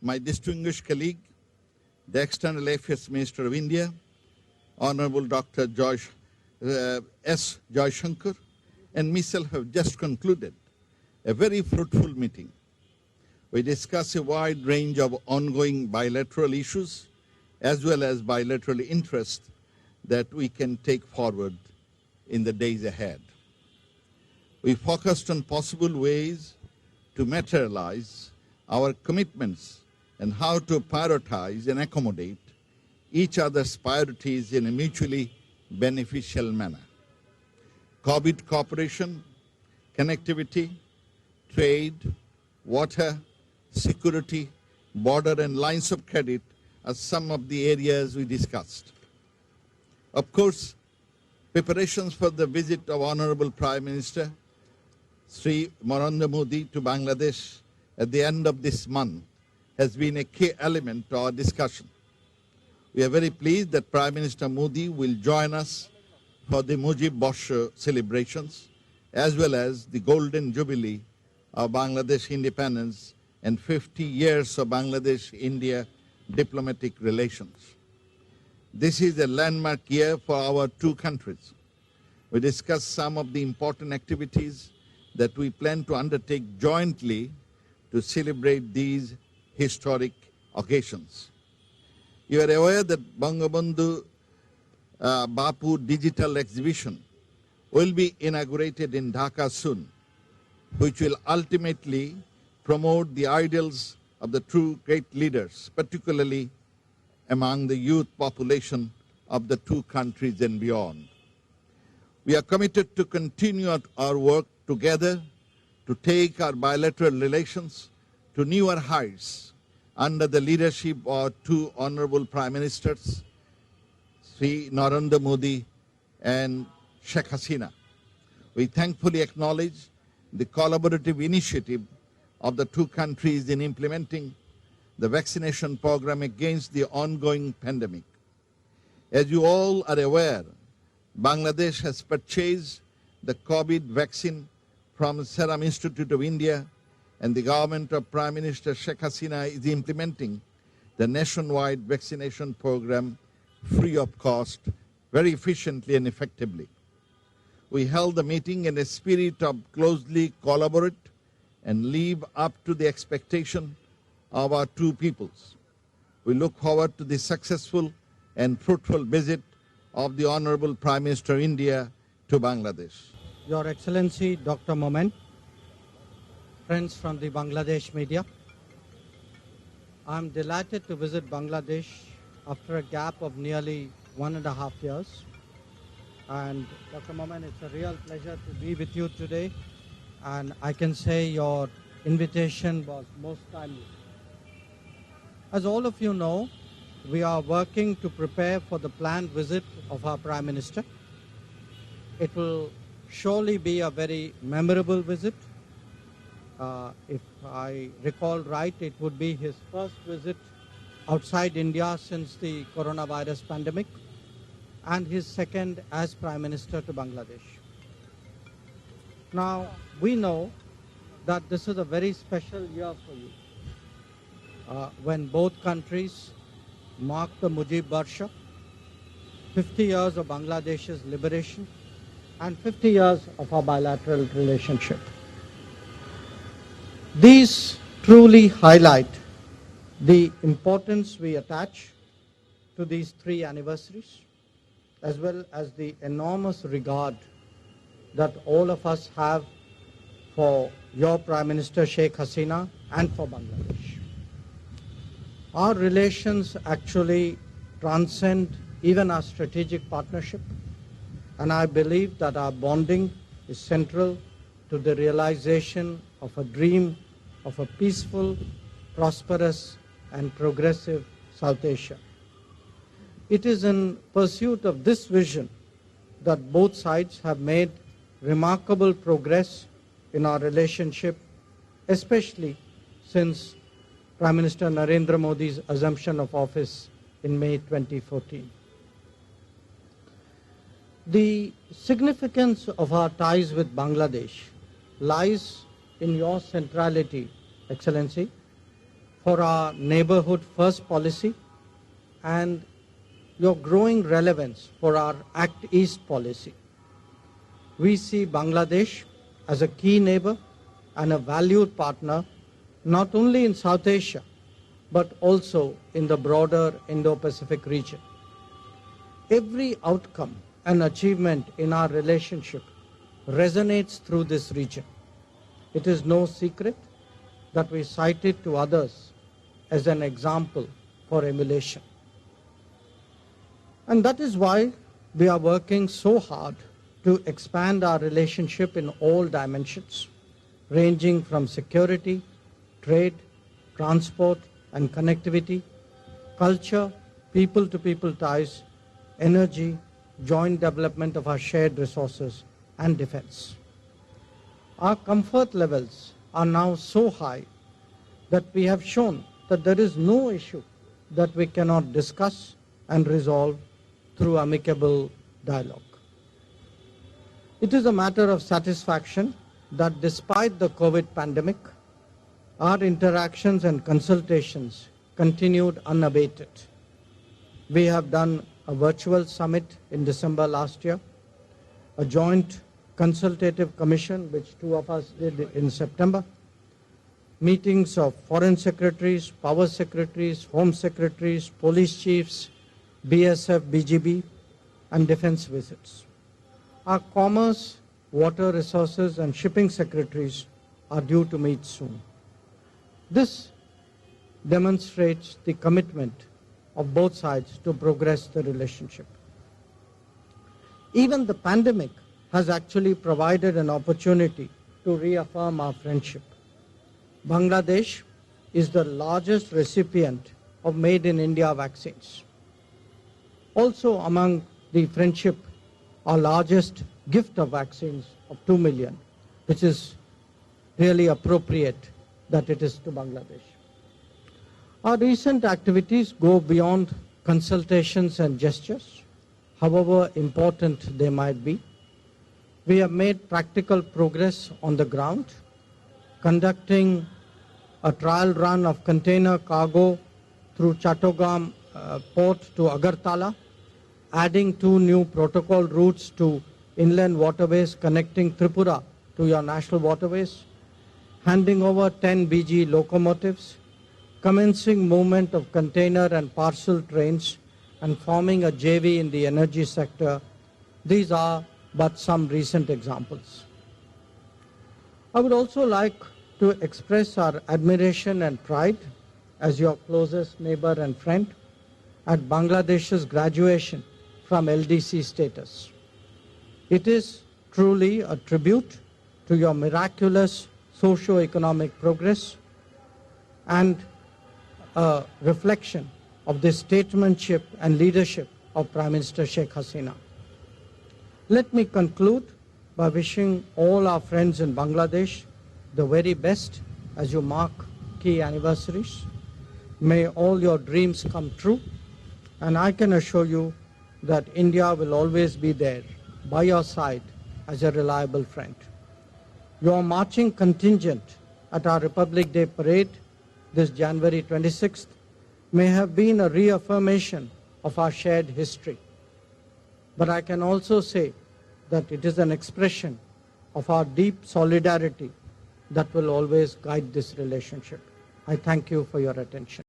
my distinguished colleague, the External Affairs Minister of India, Honorable Dr. S. Jaishankar, and myself have just concluded a very fruitful meeting. We discussed a wide range of ongoing bilateral issues as well as bilateral interests that we can take forward in the days ahead. We focused on possible ways to materialize our commitments and how to prioritize and accommodate each other's priorities in a mutually beneficial manner. COVID cooperation, connectivity, trade, water, security, border and lines of credit are some of the areas we discussed. Of course, preparations for the visit of Honorable Prime Minister Sri Narendra Modi to Bangladesh at the end of this month has been a key element to our discussion. We are very pleased that Prime Minister Modi will join us for the Mujib Barsha celebrations as well as the Golden Jubilee of Bangladesh independence and 50 years of Bangladesh-India diplomatic relations. This is a landmark year for our two countries. We discussed some of the important activities that we plan to undertake jointly to celebrate these historic occasions. You are aware that Bangabandhu Bapu Digital Exhibition will be inaugurated in Dhaka soon, which will ultimately promote the ideals of the true great leaders, particularly among the youth population of the two countries and beyond. We are committed to continue our work together to take our bilateral relations to newer heights under the leadership of our two honorable Prime Ministers, Sri Narendra Modi and Sheikh Hasina. We thankfully acknowledge the collaborative initiative of the two countries in implementing the vaccination program against the ongoing pandemic. As you all are aware, Bangladesh has purchased the COVID vaccine from Serum Institute of India, and the government of Prime Minister Sheikh Hasina is implementing the nationwide vaccination program free of cost, very efficiently and effectively. We held the meeting in a spirit of closely collaborate and live up to the expectation of our two peoples. We look forward to the successful and fruitful visit of the Honorable Prime Minister of India to Bangladesh. Your Excellency Dr. Momen, friends from the Bangladesh media, I am delighted to visit Bangladesh after a gap of nearly 1.5 years. And Dr. Momen, it's a real pleasure to be with you today. And I can say your invitation was most timely. As all of you know, we are working to prepare for the planned visit of our Prime Minister. It will surely be a very memorable visit. If I recall right, it would be his first visit outside India since the coronavirus pandemic and his second as Prime Minister to Bangladesh. Now, we know that this is a very special year for you when both countries mark the Mujib Barsha, 50 years of Bangladesh's liberation and 50 years of our bilateral relationship. These truly highlight the importance we attach to these three anniversaries, as well as the enormous regard that all of us have for your Prime Minister Sheikh Hasina and for Bangladesh. Our relations actually transcend even our strategic partnership, and I believe that our bonding is central to the realization of a dream of a peaceful, prosperous, and progressive South Asia. It is in pursuit of this vision that both sides have made remarkable progress in our relationship, especially since Prime Minister Narendra Modi's assumption of office in May 2014. The significance of our ties with Bangladesh lies in your centrality, Excellency, for our neighborhood first policy and your growing relevance for our Act East policy. We see Bangladesh as a key neighbor and a valued partner not only in South Asia but also in the broader Indo-Pacific region. Every outcome and achievement in our relationship resonates through this region. It is no secret that we cite it to others as an example for emulation. And that is why we are working so hard to expand our relationship in all dimensions, ranging from security, trade, transport and connectivity, culture, people-to-people ties, energy, joint development of our shared resources, and defense. Our comfort levels are now so high that we have shown that there is no issue that we cannot discuss and resolve through amicable dialogue. It is a matter of satisfaction that despite the COVID pandemic, our interactions and consultations continued unabated. We have done a virtual summit in December last year, a joint consultative commission, which two of us did in September, meetings of foreign secretaries, power secretaries, home secretaries, police chiefs, BSF, BGB, and defense visits. Our commerce, water resources, and shipping secretaries are due to meet soon. This demonstrates the commitment of both sides to progress the relationship. Even the pandemic has actually provided an opportunity to reaffirm our friendship. Bangladesh is the largest recipient of Made in India vaccines. Also among the friendship, our largest gift of vaccines of 2 million, which is really appropriate that it is to Bangladesh. Our recent activities go beyond consultations and gestures, however important they might be. We have made practical progress on the ground, conducting a trial run of container cargo through Chattogram port to Agartala, adding 2 new protocol routes to inland waterways connecting Tripura to your national waterways, handing over 10 BG locomotives, commencing movement of container and parcel trains, and forming a JV in the energy sector. These are but some recent examples. I would also like to express our admiration and pride as your closest neighbor and friend at Bangladesh's graduation from LDC status. It is truly a tribute to your miraculous socio-economic progress and a reflection of the statesmanship and leadership of Prime Minister Sheikh Hasina. Let me conclude by wishing all our friends in Bangladesh the very best as you mark key anniversaries. May all your dreams come true, and I can assure you that India will always be there by your side as a reliable friend. Your marching contingent at our Republic Day parade this January 26th may have been a reaffirmation of our shared history. But I can also say that it is an expression of our deep solidarity that will always guide this relationship. I thank you for your attention.